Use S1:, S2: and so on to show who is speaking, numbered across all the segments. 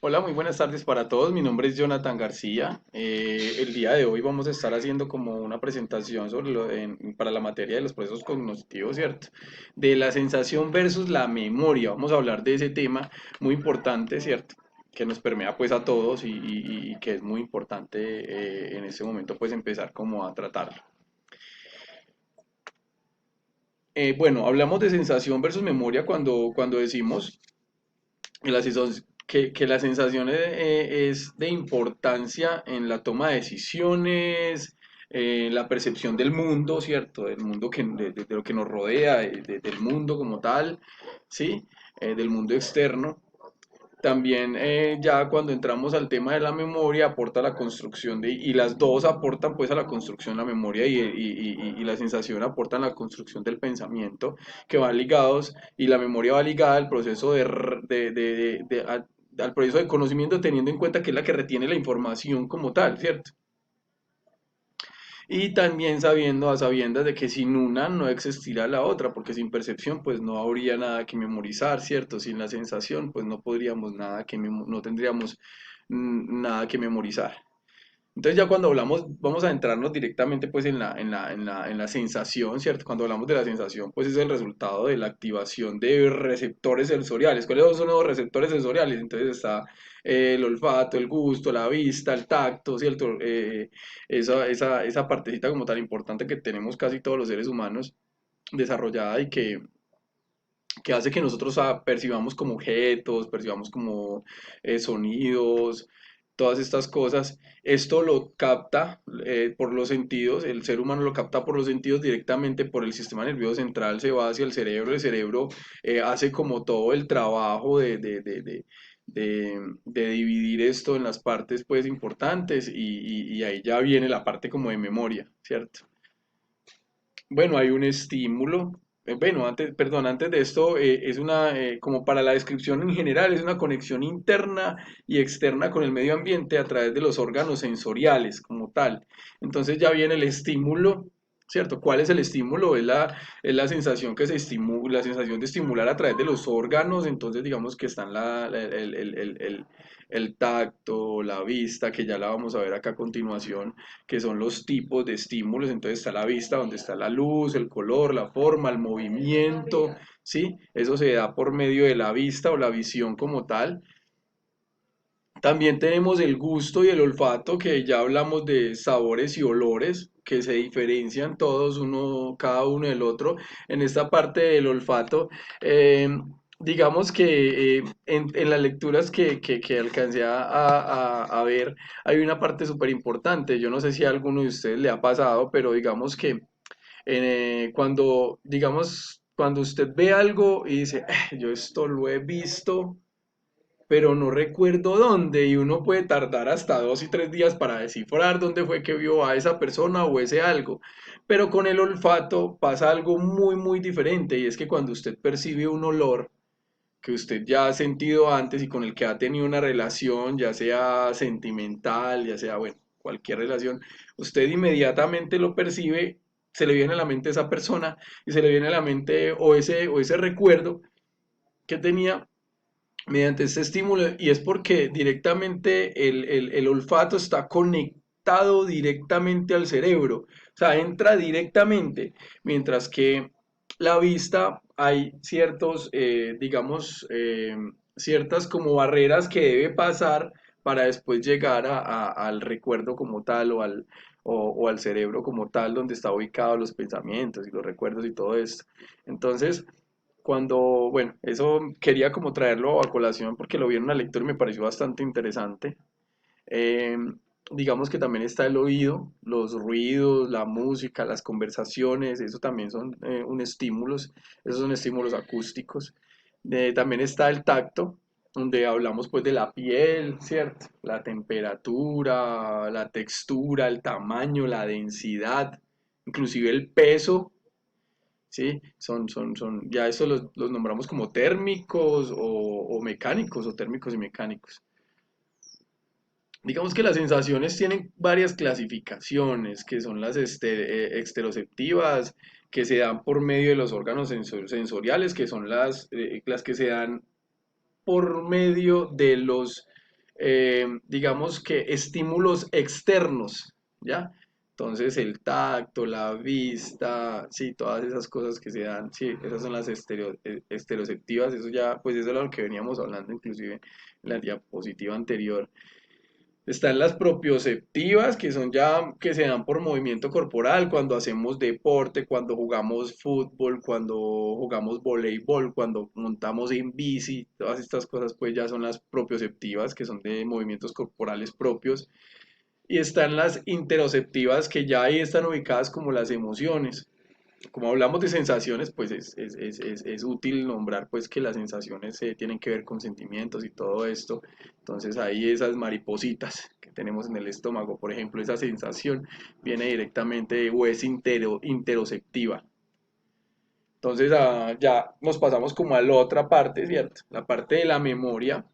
S1: Hola, muy buenas tardes para todos. Mi nombre es Jonathan García. El día de hoy vamos a estar haciendo como una presentación sobre para la materia de los procesos cognitivos, ¿cierto? De la sensación versus la memoria. Vamos a hablar de ese tema muy importante, ¿cierto? Que nos permea pues a todos y que es muy importante en este momento pues empezar como a tratarlo. Bueno, hablamos de sensación versus memoria cuando decimos que la sensación es de importancia en la toma de decisiones, en la percepción del mundo, ¿cierto? Del mundo de lo que nos rodea, del mundo como tal, ¿sí? Del mundo externo. También ya cuando entramos al tema de la memoria aporta la construcción y las dos aportan pues a la construcción, la memoria y la sensación aportan la construcción del pensamiento que van ligados y la memoria va ligada al proceso al proceso de conocimiento teniendo en cuenta que es la que retiene la información como tal, ¿cierto? Y también sabiendo a sabiendas de que sin una no existirá la otra, porque sin percepción pues no habría nada que memorizar, ¿cierto? Sin la sensación pues no podríamos no tendríamos nada que memorizar. Entonces ya cuando hablamos, vamos a entrarnos directamente pues en la sensación, ¿cierto? Cuando hablamos de la sensación, pues es el resultado de la activación de receptores sensoriales. ¿Cuáles son los receptores sensoriales? Entonces está el olfato, el gusto, la vista, el tacto, ¿cierto? Esa partecita como tan importante que tenemos casi todos los seres humanos desarrollada que hace que nosotros percibamos como objetos, percibamos como sonidos, todas estas cosas. Esto lo capta por los sentidos, el ser humano lo capta por los sentidos directamente por el sistema nervioso central, se va hacia el cerebro hace como todo el trabajo de dividir esto en las partes pues importantes y ahí ya viene la parte como de memoria, ¿cierto? Bueno, hay un estímulo. Bueno, antes de esto, como para la descripción en general, es una conexión interna y externa con el medio ambiente a través de los órganos sensoriales como tal. Entonces ya viene el estímulo, ¿cierto? ¿Cuál es el estímulo? Es la sensación que se estimula, la sensación de estimular a través de los órganos. Entonces digamos que están el tacto, la vista, que ya la vamos a ver acá a continuación que son los tipos de estímulos. Entonces está la vista, donde está la luz, el color, la forma, el movimiento, ¿sí? Eso se da por medio de la vista o la visión como tal. También tenemos el gusto y el olfato, que ya hablamos de sabores y olores, que se diferencian todos cada uno del otro. En esta parte del olfato, eh, digamos que en las lecturas que alcancé a ver, hay una parte súper importante. Yo no sé si a alguno de ustedes le ha pasado, pero digamos que cuando usted ve algo y dice, yo esto lo he visto pero no recuerdo dónde y uno puede tardar hasta 2 y 3 días para descifrar dónde fue que vio a esa persona o ese algo. Pero con el olfato pasa algo muy diferente y es que cuando usted percibe un olor que usted ya ha sentido antes y con el que ha tenido una relación, ya sea sentimental, ya sea, bueno, cualquier relación, usted inmediatamente lo percibe, se le viene a la mente esa persona y se le viene a la mente o ese recuerdo que tenía mediante este estímulo y es porque directamente el olfato está conectado directamente al cerebro, o sea, entra directamente, mientras que la vista hay ciertas como barreras que debe pasar para después llegar al recuerdo como tal o al cerebro como tal, donde está ubicado los pensamientos y los recuerdos y todo esto. Entonces, bueno, eso quería como traerlo a colación porque lo vi en una lectura y me pareció bastante interesante. Eh, digamos que también está el oído, los ruidos, la música, las conversaciones, eso también son esos son estímulos acústicos. También está el tacto, donde hablamos pues de la piel, ¿cierto? La temperatura, la textura, el tamaño, la densidad, inclusive el peso. ¿Sí? Ya eso los nombramos como térmicos o mecánicos, o térmicos y mecánicos. Digamos que las sensaciones tienen varias clasificaciones, que son las exteroceptivas, que se dan por medio de los órganos sensoriales, que son las que se dan por medio de los digamos que estímulos externos, ¿ya? Entonces el tacto, la vista, sí, todas esas cosas que se dan, sí, esas son las estereoceptivas, eso ya, pues eso es lo que veníamos hablando inclusive en la diapositiva anterior. Están las propioceptivas, que son ya que se dan por movimiento corporal, cuando hacemos deporte, cuando jugamos fútbol, cuando jugamos voleibol, cuando montamos en bici, todas estas cosas pues ya son las propioceptivas, que son de movimientos corporales propios. Y están las interoceptivas, que ya ahí están ubicadas como las emociones. Como hablamos de sensaciones, pues es útil nombrar pues que las sensaciones tienen que ver con sentimientos y todo esto. Entonces ahí esas maripositas que tenemos en el estómago, por ejemplo, esa sensación viene directamente o es interoceptiva. Entonces ya nos pasamos como a la otra parte, ¿cierto? La parte de la memoria.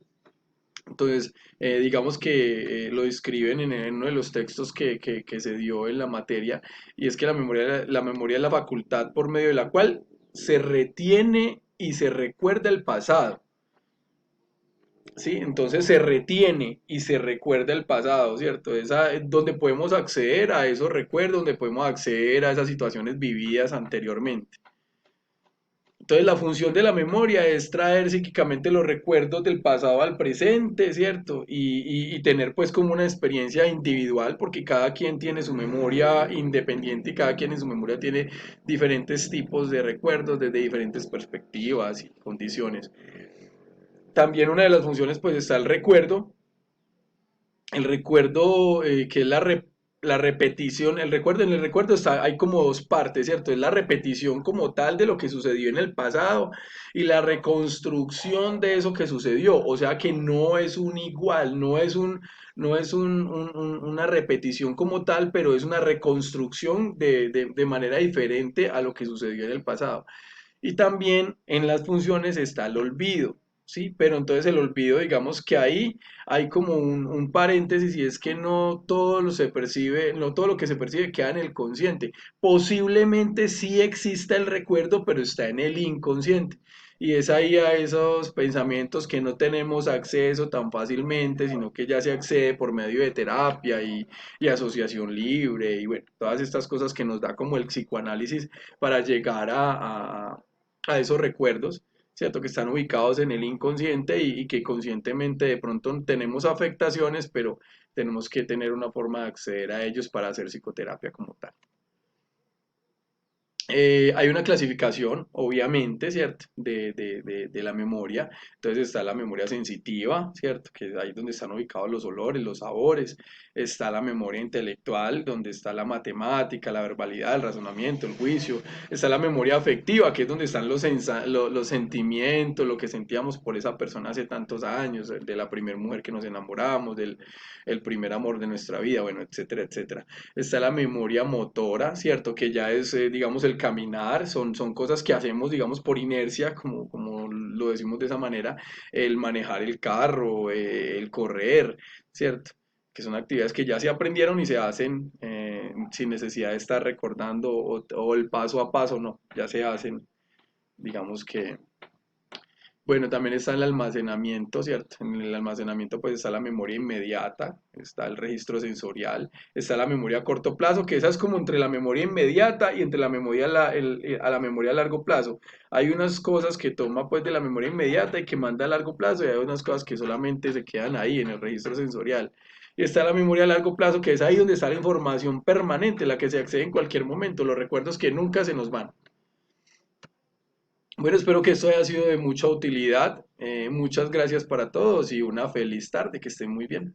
S1: Entonces, digamos que lo describen en uno de los textos que se dio en la materia, y es que la memoria es la facultad por medio de la cual se retiene y se recuerda el pasado. ¿Sí? Entonces se retiene y se recuerda el pasado, ¿cierto? Esa es donde podemos acceder a esos recuerdos, donde podemos acceder a esas situaciones vividas anteriormente. Entonces la función de la memoria es traer psíquicamente los recuerdos del pasado al presente, ¿cierto? Y tener pues como una experiencia individual, porque cada quien tiene su memoria independiente y cada quien en su memoria tiene diferentes tipos de recuerdos desde diferentes perspectivas y condiciones. También una de las funciones pues está el recuerdo que es la repetición, el recuerdo, en el recuerdo está, hay como dos partes, ¿cierto? Es la repetición como tal de lo que sucedió en el pasado y la reconstrucción de eso que sucedió, o sea que no es un igual, no es una repetición como tal, pero es una reconstrucción de manera diferente a lo que sucedió en el pasado. Y también en las funciones está el olvido, ¿sí? Pero entonces el olvido, digamos que ahí hay como un paréntesis y es que no todo lo se percibe, no todo lo que se percibe queda en el consciente. Posiblemente sí exista el recuerdo, pero está en el inconsciente. Y es ahí a esos pensamientos que no tenemos acceso tan fácilmente, sino que ya se accede por medio de terapia y asociación libre y bueno, todas estas cosas que nos da como el psicoanálisis para llegar a esos recuerdos, ¿cierto? Que están ubicados en el inconsciente y que conscientemente de pronto tenemos afectaciones, pero tenemos que tener una forma de acceder a ellos para hacer psicoterapia como tal. Hay una clasificación, obviamente, ¿cierto? De la memoria. Entonces está la memoria sensitiva, ¿cierto? Que es ahí donde están ubicados los olores, los sabores. Está la memoria intelectual, donde está la matemática, la verbalidad, el razonamiento, el juicio. Está la memoria afectiva, que es donde están los sentimientos, lo que sentíamos por esa persona hace tantos años, de la primera mujer que nos enamoramos, del el primer amor de nuestra vida, bueno, etcétera, etcétera. Está la memoria motora, ¿cierto? Que ya es, digamos, el caminar, son cosas que hacemos, digamos, por inercia, como lo decimos de esa manera, el manejar el carro, el correr, ¿cierto? Que son actividades que ya se aprendieron y se hacen sin necesidad de estar recordando o el paso a paso, no, ya se hacen, digamos que bueno, también está el almacenamiento, ¿cierto? En el almacenamiento pues está la memoria inmediata, está el registro sensorial, está la memoria a corto plazo, que esa es como entre la memoria inmediata y entre la memoria a la memoria a largo plazo. Hay unas cosas que toma pues de la memoria inmediata y que manda a largo plazo y hay unas cosas que solamente se quedan ahí en el registro sensorial. Y está la memoria a largo plazo, que es ahí donde está la información permanente, la que se accede en cualquier momento, los recuerdos que nunca se nos van. Bueno, espero que esto haya sido de mucha utilidad. Muchas gracias para todos y una feliz tarde, que estén muy bien.